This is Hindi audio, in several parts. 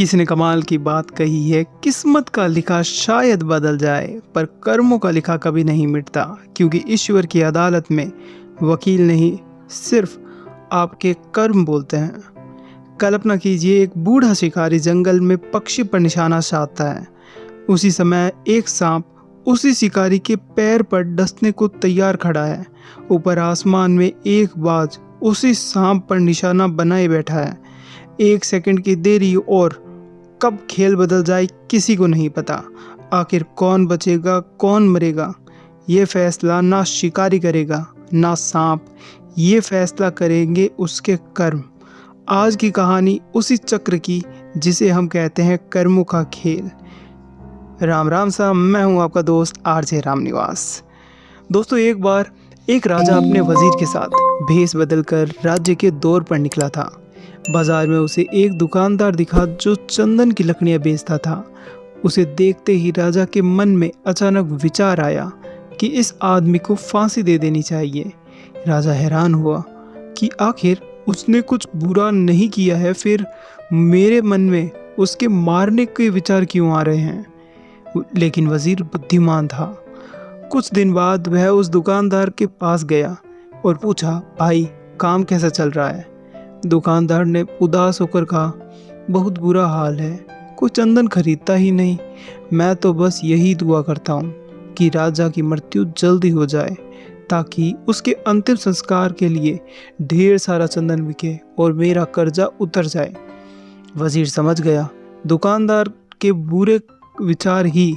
किसी ने कमाल की बात कही है, किस्मत का लिखा शायद बदल जाए पर कर्मों का लिखा कभी नहीं मिटता, क्योंकि ईश्वर की अदालत में वकील नहीं, सिर्फ आपके कर्म बोलते हैं। कल्पना कीजिए, एक बूढ़ा शिकारी जंगल में पक्षी पर निशाना साधता है। उसी समय एक सांप उसी शिकारी के पैर पर डसने को तैयार खड़ा है। ऊपर आसमान में एक बाज उसी सांप पर निशाना बनाए बैठा है। 1 सेकंड की देरी और कब खेल बदल जाए किसी को नहीं पता। आखिर कौन बचेगा कौन मरेगा, ये फैसला ना शिकारी करेगा ना सांप, ये फैसला करेंगे उसके कर्म। आज की कहानी उसी चक्र की जिसे हम कहते हैं कर्मों का खेल। राम राम साहब, मैं हूं आपका दोस्त आरजे रामनिवास। दोस्तों, एक बार एक राजा अपने वजीर के साथ भेष बदलकर राज्य के दौर पर निकला था। बाजार में उसे एक दुकानदार दिखा जो चंदन की लकड़ियां बेचता था। उसे देखते ही राजा के मन में अचानक विचार आया कि इस आदमी को फांसी दे देनी चाहिए। राजा हैरान हुआ कि आखिर उसने कुछ बुरा नहीं किया है, फिर मेरे मन में उसके मारने के विचार क्यों आ रहे हैं। लेकिन वजीर बुद्धिमान था। कुछ दिन बाद वह उस दुकानदार के पास गया और पूछा, भाई काम कैसा चल रहा है। दुकानदार ने उदास होकर कहा, बहुत बुरा हाल है, कोई चंदन खरीदता ही नहीं। मैं तो बस यही दुआ करता हूँ कि राजा की मृत्यु जल्दी हो जाए ताकि उसके अंतिम संस्कार के लिए ढेर सारा चंदन बिके और मेरा कर्जा उतर जाए। वजीर समझ गया, दुकानदार के बुरे विचार ही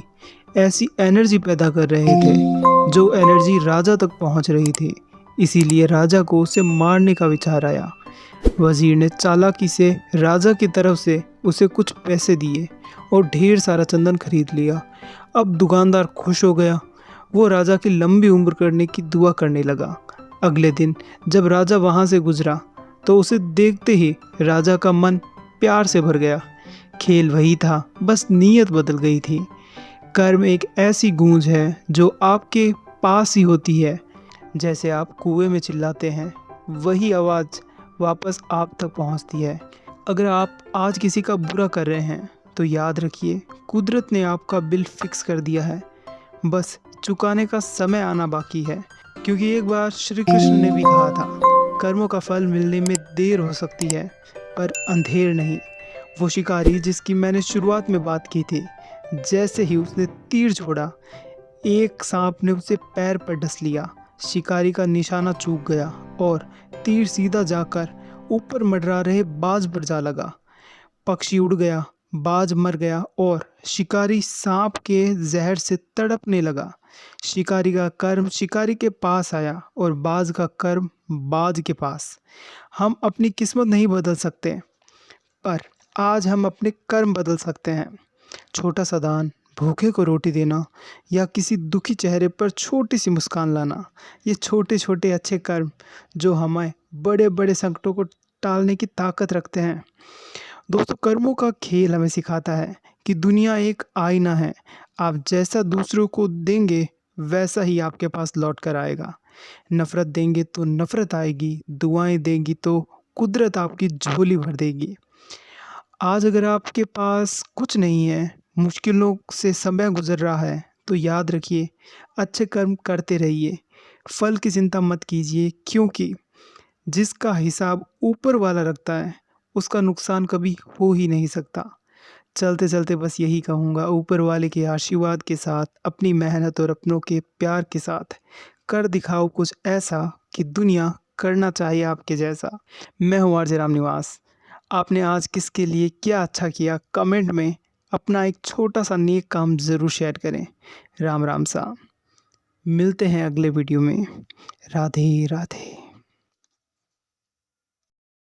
ऐसी एनर्जी पैदा कर रहे थे जो एनर्जी राजा तक पहुंच रही थी। इसीलिए राजा को उसे मारने का विचार आया। वजीर ने चालाकी से राजा की तरफ से उसे कुछ पैसे दिए और ढेर सारा चंदन खरीद लिया। अब दुकानदार खुश हो गया। वो राजा की लंबी उम्र करने की दुआ करने लगा। अगले दिन जब राजा वहाँ से गुजरा तो उसे देखते ही राजा का मन प्यार से भर गया। खेल वही था, बस नीयत बदल गई थी। कर्म एक ऐसी गूंज है जो आपके पास ही होती है। जैसे आप कुएं में चिल्लाते हैं, वही आवाज़ वापस आप तक पहुंचती है। अगर आप आज किसी का बुरा कर रहे हैं तो याद रखिए, कुदरत ने आपका बिल फिक्स कर दिया है, बस चुकाने का समय आना बाकी है। क्योंकि एक बार श्री कृष्ण ने भी कहा था, कर्मों का फल मिलने में देर हो सकती है पर अंधेर नहीं। वो शिकारी जिसकी मैंने शुरुआत में बात की थी, जैसे ही उसने तीर छोड़ा, एक सांप ने उसे पैर पर डस लिया। शिकारी का निशाना चूक गया और तीर सीधा जाकर ऊपर मंडरा रहे बाज पर जा लगा। पक्षी उड़ गया, बाज मर गया और शिकारी सांप के जहर से तड़पने लगा। शिकारी का कर्म शिकारी के पास आया और बाज का कर्म बाज के पास। हम अपनी किस्मत नहीं बदल सकते, पर आज हम अपने कर्म बदल सकते हैं। छोटा सा दान, भूखे को रोटी देना या किसी दुखी चेहरे पर छोटी सी मुस्कान लाना, ये छोटे छोटे अच्छे कर्म जो हमें बड़े बड़े संकटों को टालने की ताकत रखते हैं। दोस्तों, कर्मों का खेल हमें सिखाता है कि दुनिया एक आईना है। आप जैसा दूसरों को देंगे वैसा ही आपके पास लौट कर आएगा। नफ़रत देंगे तो नफ़रत आएगी, दुआएं देंगी तो कुदरत आपकी झोली भर देगी। आज अगर आपके पास कुछ नहीं है, मुश्किलों से समय गुजर रहा है, तो याद रखिए, अच्छे कर्म करते रहिए। फल की चिंता मत कीजिए, क्योंकि जिसका हिसाब ऊपर वाला रखता है उसका नुकसान कभी हो ही नहीं सकता। चलते चलते बस यही कहूँगा, ऊपर वाले के आशीर्वाद के साथ, अपनी मेहनत और अपनों के प्यार के साथ कर दिखाओ कुछ ऐसा कि दुनिया करना चाहिए आपके जैसा। मैं हूँ आरजे रामनिवास। आपने आज किसके लिए क्या अच्छा किया, कमेंट में अपना एक छोटा सा नेक काम ज़रूर शेयर करें। राम राम साहब, मिलते हैं अगले वीडियो में। राधे राधे।